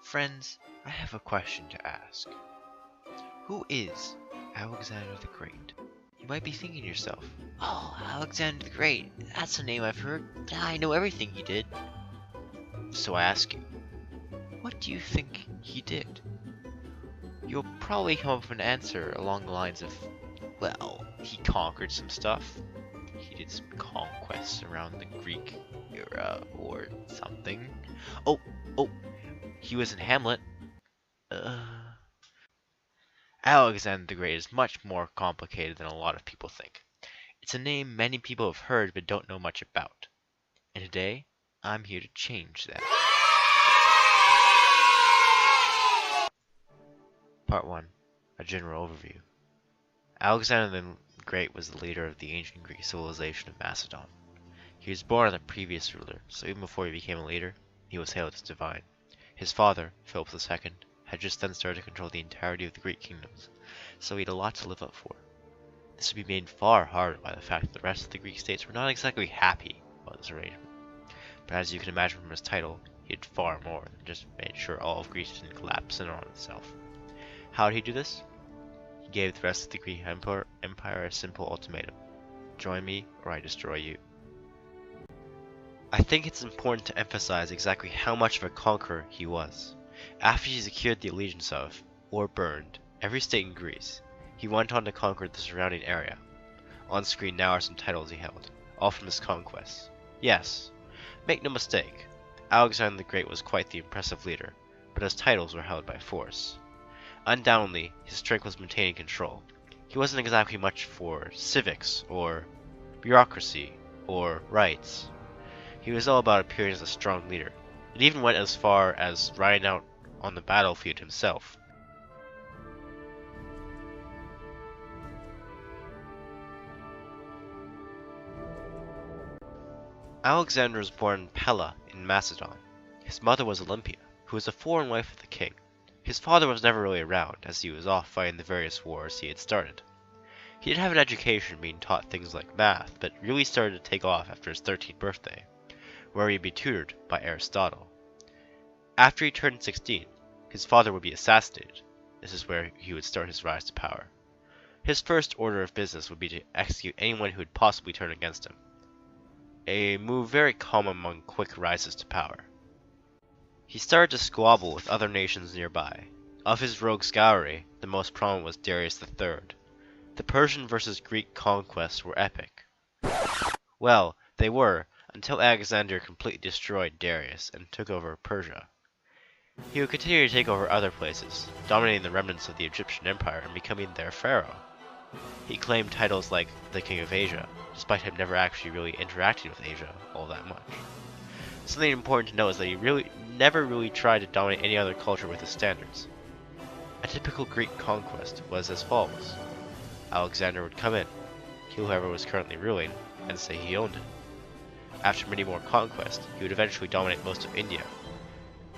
Friends, I have a question to ask. Who is Alexander the Great? You might be thinking to yourself, oh, Alexander the Great, that's a name I've heard. I know everything he did. So I ask you, what do you think he did? You'll probably come up with an answer along the lines of, well, he conquered some stuff. He did some conquests around the Greek era or something. Oh, he was in Hamlet. Alexander the Great is much more complicated than a lot of people think. It's a name many people have heard but don't know much about. And today, I'm here to change that. Part 1. A general overview. Alexander the Great was the leader of the ancient Greek civilization of Macedon. He was born as a previous ruler, so even before he became a leader, he was hailed as divine. His father, Philip II, had just then started to control the entirety of the Greek kingdoms, so he had a lot to live up for. This would be made far harder by the fact that the rest of the Greek states were not exactly happy about this arrangement. But as you can imagine from his title, he did far more than just made sure all of Greece didn't collapse in on itself. How did he do this? He gave the rest of the Greek Empire a simple ultimatum. Join me, or I destroy you. I think it's important to emphasize exactly how much of a conqueror he was. After he secured the allegiance of, or burned, every state in Greece, he went on to conquer the surrounding area. On screen now are some titles he held, all from his conquests. Yes, make no mistake, Alexander the Great was quite the impressive leader, but his titles were held by force. Undoubtedly, his strength was maintaining control. He wasn't exactly much for civics, or bureaucracy, or rights. He was all about appearing as a strong leader. It even went as far as riding out on the battlefield himself. Alexander was born in Pella in Macedon. His mother was Olympia, who was a foreign wife of the king. His father was never really around, as he was off fighting the various wars he had started. He did have an education, being taught things like math, but really started to take off after his 13th birthday, where he'd be tutored by Aristotle. After he turned 16, his father would be assassinated. This is where he would start his rise to power. His first order of business would be to execute anyone who would possibly turn against him, a move very common among quick rises to power. He started to squabble with other nations nearby. Of his rogues gallery, the most prominent was Darius III. The Persian versus Greek conquests were epic. Well, they were, until Alexander completely destroyed Darius and took over Persia. He would continue to take over other places, dominating the remnants of the Egyptian Empire and becoming their pharaoh. He claimed titles like the King of Asia, despite him never actually really interacting with Asia all that much. Something important to note is that he never really tried to dominate any other culture with his standards. A typical Greek conquest was as follows. Alexander would come in, kill whoever was currently ruling, and say he owned it. After many more conquests, he would eventually dominate most of India.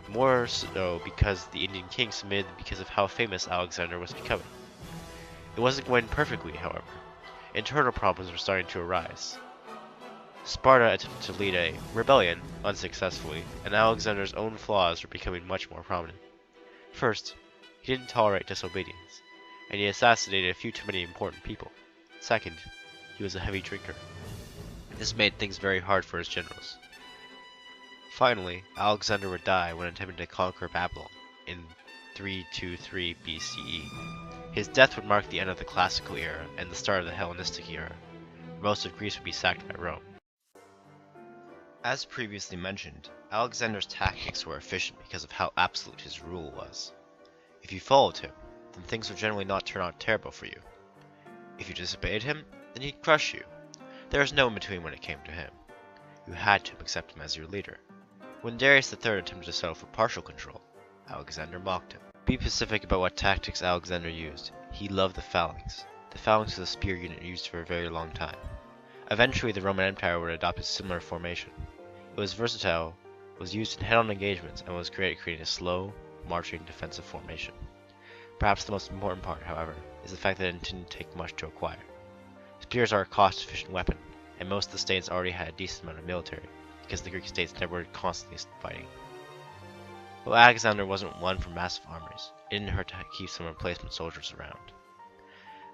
More so because the Indian king submitted because of how famous Alexander was becoming. It wasn't going perfectly, however. Internal problems were starting to arise. Sparta attempted to lead a rebellion, unsuccessfully, and Alexander's own flaws were becoming much more prominent. First, he didn't tolerate disobedience, and he assassinated a few too many important people. Second, he was a heavy drinker. This made things very hard for his generals. Finally, Alexander would die when attempting to conquer Babylon in 323 BCE. His death would mark the end of the Classical era and the start of the Hellenistic era. Most of Greece would be sacked by Rome. As previously mentioned, Alexander's tactics were efficient because of how absolute his rule was. If you followed him, then things would generally not turn out terrible for you. If you disobeyed him, then he'd crush you. There was no in-between when it came to him. You had to accept him as your leader. When Darius III attempted to settle for partial control, Alexander mocked him. Be specific about what tactics Alexander used. He loved the phalanx. The phalanx was a spear unit used for a very long time. Eventually, the Roman Empire would adopt a similar formation. It was versatile, was used in head-on engagements, and was great at creating a slow, marching defensive formation. Perhaps the most important part, however, is the fact that it didn't take much to acquire. Spears are a cost-efficient weapon, and most of the states already had a decent amount of military, because the Greek states never were constantly fighting. Though Alexander wasn't one for massive armies, it didn't hurt to keep some replacement soldiers around.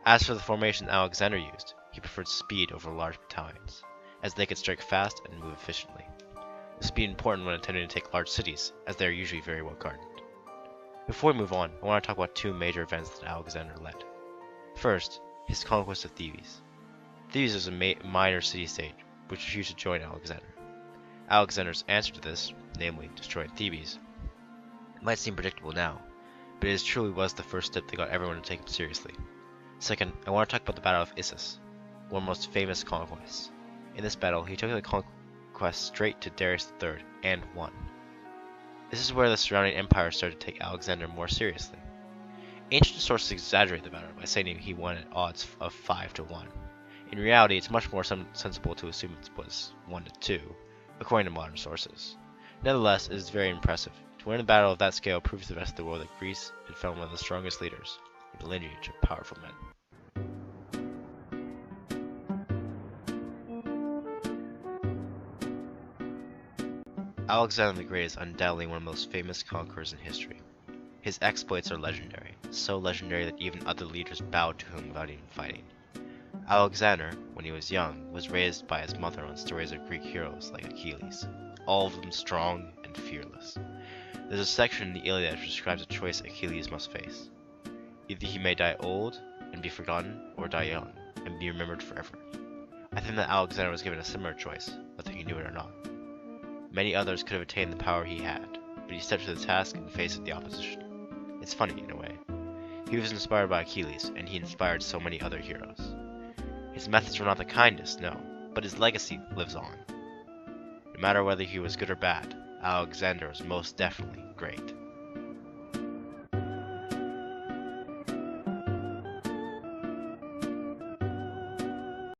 As for the formation Alexander used, he preferred speed over large battalions, as they could strike fast and move efficiently. This would be important when attempting to take large cities, as they are usually very well guarded. Before we move on, I want to talk about two major events that Alexander led. First, his conquest of Thebes. Thebes was a minor city-state, which refused to join Alexander. Alexander's answer to this, namely destroying Thebes, might seem predictable now, but it truly was the first step that got everyone to take him seriously. Second, I want to talk about the Battle of Issus, one of the most famous conquests. In this battle, he took the conquest straight to Darius III and won. This is where the surrounding empires started to take Alexander more seriously. Ancient sources exaggerate the battle by saying he won at odds of 5 to 1. In reality, it's much more sensible to assume it was 1 to 2, according to modern sources. Nevertheless, it is very impressive. To win a battle of that scale proves to the rest of the world that Greece had found one of the strongest leaders in the lineage of powerful men. Alexander the Great is undoubtedly one of the most famous conquerors in history. His exploits are legendary, so legendary that even other leaders bowed to him without even fighting. Alexander, when he was young, was raised by his mother on stories of Greek heroes like Achilles, all of them strong and fearless. There's a section in the Iliad that describes a choice Achilles must face. Either he may die old and be forgotten, or die young and be remembered forever. I think that Alexander was given a similar choice, whether he knew it or not. Many others could have attained the power he had, but he stepped to the task and faced the opposition. It's funny in a way. He was inspired by Achilles, and he inspired so many other heroes. His methods were not the kindest, no, but his legacy lives on. No matter whether he was good or bad, Alexander was most definitely great.